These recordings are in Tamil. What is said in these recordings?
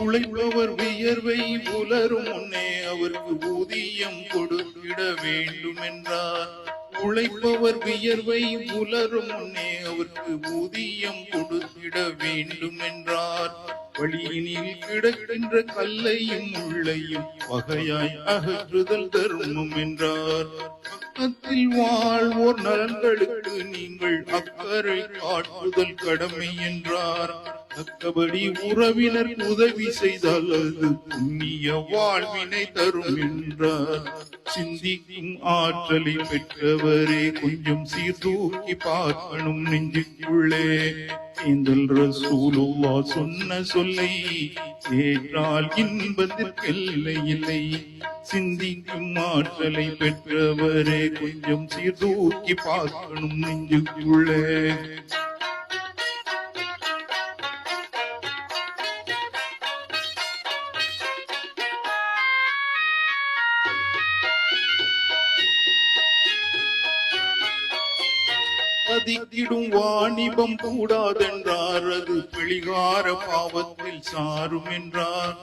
உழைப்பவர் வியர்வை புலரும் முன்னே அவருக்கு ஊதியம் கொடுத்திட வேண்டும் என்றார். உழைப்பவர் வியர்வை புலரும் முன்னே அவருக்கு ஊதியம் கொடுத்திட வேண்டும் என்றார். வழியினில் கிடக்கின்ற கல்லையும் உள்ளையும் வகையாய் அகற்றுதல் தர்மம் என்றார். பக்கத்தில் வாழ்வோர் நலன்களுக்கு நீங்கள் அக்கறை காட்டுதல் கடமை என்றார். தக்கபடி உறவினர் உதவி செய்தால் அது புண்ணிய வாழ்வினை தரும் என்றார். சிந்திக்கும் ஆற்றலை பெற்றவரே கொஞ்சம் சீர்தூக்கி பார்க்கணும் நெஞ்சுக்குள்ளே. ஏந்தல் ரசூலுல்லாஹ் சொன்ன சொல்லை கேட்டால் இன்பத்திற்கெல்லை இல்லை. சிந்திக்கும் ஆற்றலை பெற்றவரே கொஞ்சம் சீர்தூக்கி பார்க்கணும் நெஞ்சுக்குள்ளே. பதிக்கிடும் வாணிபம் கூடாதென்றார், அது பிழிகார பாவத்தில் சாரும் என்றார்.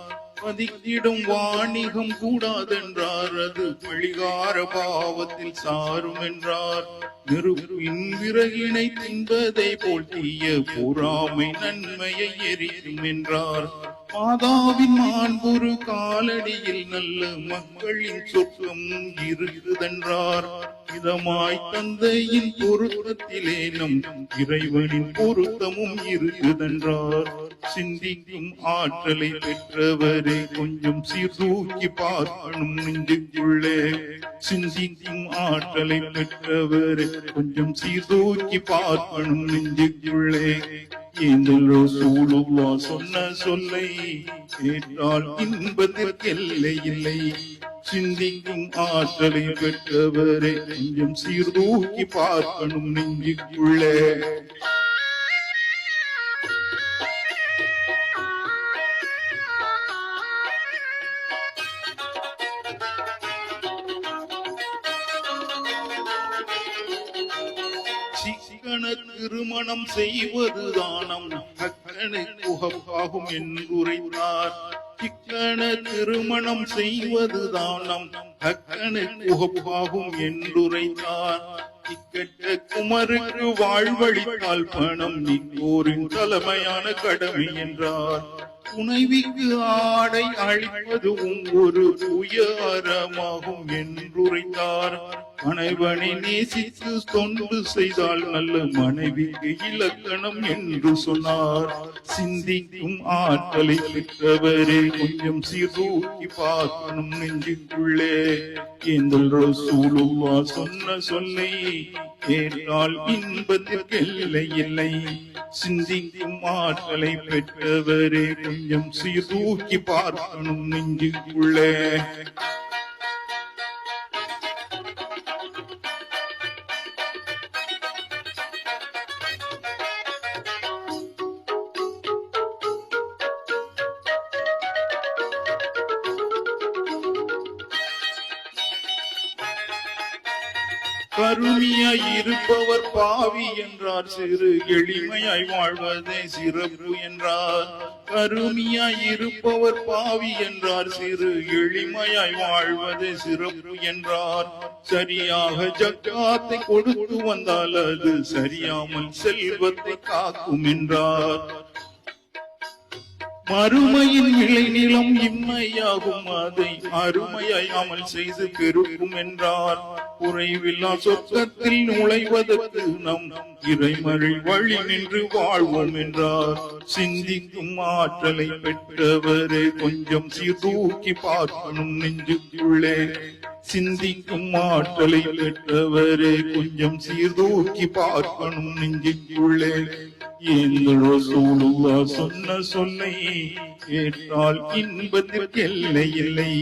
பதிக்கிடும் வாணிகம் கூடாதென்றார், அது பிழிகார பாவத்தில் சாரும் என்றார். நெருப்பின் விறகினை தின்பதை போல் தீய பொறாமை நன்மையை எரிக்கும் என்றார். மாதாவின் மாண்புரு காலடியில் நல்ல மக்களின் சொர்க்கம் இருக்குதென்றார். இதமாய் தந்தையின் பொருத்தத்திலே நம் இறைவனின் பொருத்தமும் இருக்குதென்றார். சிந்திக்கும் ஆற்றலை பெற்றவரே கொஞ்சம் சீர்தூக்கி பார்க்கணும் நெஞ்சுக்குள்ளே. சிந்திக்கும் ஆற்றலை பெற்றவரே கொஞ்சம் சீர்தூக்கி பார்க்கணும் நெஞ்சுக்குள்ளே. ஏந்தல் ரசூலுல்லாஹ் சொன்ன சொல்லை கேட்டால் இன்பத்திற்கெல்லை இல்லை. சிந்திக்கும் ஆற்றலை பெற்றவரை கொஞ்சம் சீர்தூக்கி பார்க்கணும் நெஞ்சுக்குள்ளே. திருமணம் செய்வது தானம் அக்கனை புகப்பாகும் என்றுரைத்தார். சிக்கன திருமணம் செய்வது தானம் அக்கனை புகப்பாகும் என்றுரைத்தார். இக்கட்ட குமருக்கு வாழ்வழித்தால் பணம் நிற்கோரின் தலைமையான கடமை என்றார். துணைவிக்கு ஆடை அழிப்பதும் ஒரு உயரமாகும் என்றுரைத்தார். மனைவனை நேசித்து தொண்டு செய்தால் நல்ல மனைவிக்கு இலக்கணம் என்று சொன்னார். சிந்திக்கும் ஆற்றலை பெற்றவரே கொஞ்சம் சீர்தூக்கி பார்க்கணும் நெஞ்சுக்குள்ளே. ஏந்தல் ரசூலுல்லாஹ் சொன்ன சொல்லை கேட்டால் இன்பத்திற்கெல்லை இல்லை. சிந்திக்கும் ஆற்றலை பெற்றவரே கொஞ்சம் சீர்தூக்கி பார்க்கணும் நெஞ்சுக்குள்ளே. கருணியாய் இருப்பவர் பாவி என்றார், சிறு எளிமையாய் வாழ்வதே சிறப்பு என்றார். கருணியாய் இருப்பவர் பாவி என்றார், சிறு எளிமையாய் வாழ்வதே சிறப்பு என்றார். சரியாக ஜக்காத்தை கொடுத்து வந்தால் அது சரியாமல் செல்வத்தை காக்கும் என்றார். மறுமையின் விளைநிலம் இம்மையாகும், அதை அருமையாய் அமல் செய்து பெருக்கும் என்றார். குறைவில்லா சொர்க்கத்தில் நுழைவதற்கு நம் இறைமறை வழி நின்று வாழ்வோம் என்றார். சிந்திக்கும் ஆற்றலை பெற்றவரே கொஞ்சம் சீர்தூக்கி பார்க்கணும் நெஞ்சுக்குள்ளே. சிந்திக்கும் ஆற்றலை பெற்றவரே கொஞ்சம் சீர்தூக்கி பார்க்கணும் நெஞ்சுக்குள்ளே. ஏந்தல் ரசூலுல்லாஹ் சொன்ன சொல்லை கேட்டால் இன்பத்திற்கெல்லை இல்லை.